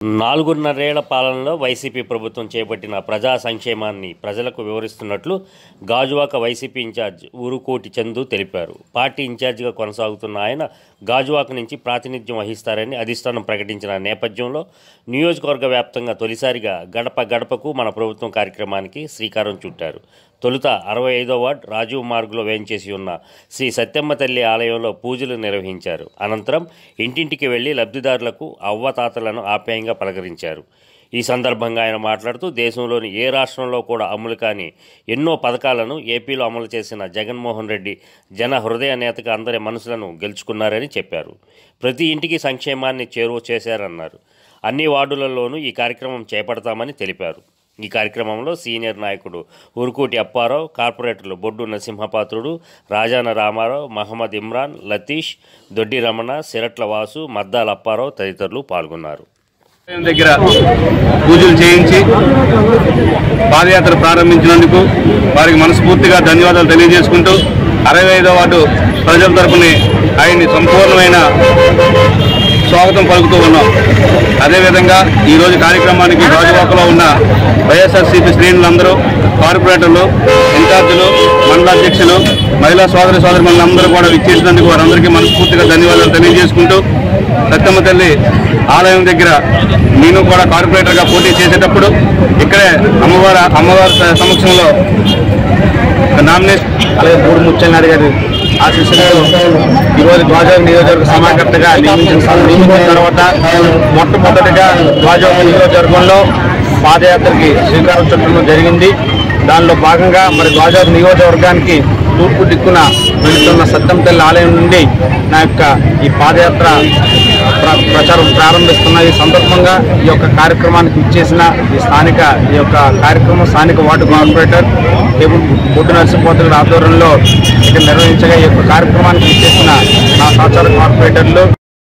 నాలుగున్నరేళ్ల పాలనలో వైసీపీ ప్రభుత్వం చేపట్టిన ప్రజా సంక్షేమాన్ని ప్రజలకు వివరిస్తున్నట్లు గాజువాక వైసీపీ ఇన్ఛార్జ్ ఊరుకోటి చందు తెలిపారు. పార్టీ ఇన్ఛార్జిగా కొనసాగుతున్న ఆయన గాజువాక నుంచి ప్రాతినిధ్యం వహిస్తారని అధిష్టానం ప్రకటించిన నేపథ్యంలో నియోజకవర్గ వ్యాప్తంగా తొలిసారిగా గడప గడపకు మన ప్రభుత్వం కార్యక్రమానికి శ్రీకారం చుట్టారు. తొలుత 65వ వార్డ్ రాజీవ్ మార్గులో వేయించేసి ఉన్న శ్రీ సత్యమ్మ తల్లి ఆలయంలో పూజలు నిర్వహించారు. అనంతరం ఇంటింటికి వెళ్లి లబ్ధిదారులకు అవ్వతాతలను ఆప్యాయంగా పలకరించారు. ఈ సందర్భంగా ఆయన మాట్లాడుతూ దేశంలోని ఏ రాష్ట్రంలో కూడా అమలు కాని ఎన్నో పథకాలను ఏపీలో అమలు చేసిన జగన్మోహన్ రెడ్డి జన హృదయ నేతగా అందరి మనసులను గెలుచుకున్నారని చెప్పారు. ప్రతి ఇంటికి సంక్షేమాన్ని చేరువ చేశారన్నారు. అన్ని వార్డులలోనూ ఈ కార్యక్రమం చేపడతామని తెలిపారు. ఈ కార్యక్రమంలో సీనియర్ నాయకుడు ఊరుకోటి అప్పారావు, కార్పొరేటర్లు బొడ్డు నరసింహపాత్రుడు, రాజాన రామారావు, మహమ్మద్ ఇమ్రాన్, లతీష్, దొడ్డి రమణ, సిరట్ల వాసు, మద్దాల అప్పారావు తదితరులు పాల్గొన్నారు. దగ్గర పూజలు చేయించి పాదయాత్ర ప్రారంభించినందుకు వారికి మనస్ఫూర్తిగా ధన్యవాదాలు తెలియజేసుకుంటూ 65వ వార్డు ప్రజల తరపున ఆయన్ని సంపూర్ణమైన స్వాగతం పలుకుతూ ఉన్నాం. అదేవిధంగా ఈరోజు కార్యక్రమానికి గాజువాకలో ఉన్న వైఎస్ఆర్సీపీ శ్రేణులందరూ, కార్పొరేటర్లు, ఇన్ఛార్జీలు, మండలాధ్యక్షులు, మహిళా సోదరులందరూ కూడా విచ్చేసినందుకు వారందరికీ మనస్ఫూర్తిగా ధన్యవాదాలు తెలియజేసుకుంటూ, సత్యమ్మ తల్లి ఆలయం దగ్గర నేను కూడా కార్పొరేటర్గా పోటీ చేసేటప్పుడు ఇక్కడే అమ్మవారి సమక్షంలో నామినేషన్ అలాగే మూడు ముచ్చెన్నాడు గారి ఆశీస్సులతో ఈరోజు గాజువాక నియోజకవర్గ సమాకర్తగా నియమించిన తర్వాత మొట్టమొదటిగా గాజువాక నియోజకవర్గంలో పాదయాత్రకి శ్రీకారం చుట్టడం జరిగింది. దానిలో భాగంగా మరి గాజువాక నియోజకవర్గానికి తూర్పు దిక్కున వెళుతున్న సత్యమ్మ తల్లి ఆలయం నుండి నా యొక్క ఈ పాదయాత్ర ప్రచారం ప్రారంభిస్తున్న ఈ సందర్భంగా ఈ యొక్క కార్యక్రమానికి ఇచ్చేసిన ఈ యొక్క కార్యక్రమం స్థానిక వార్డు కార్పొరేటర్ బొడ్డు నరసింహపాత్రుడి ఆధ్వర్యంలో ఇక్కడ నిర్వహించగా ఈ యొక్క కార్యక్రమానికి ఇచ్చేసిన నా సహచార కార్పొరేటర్లు,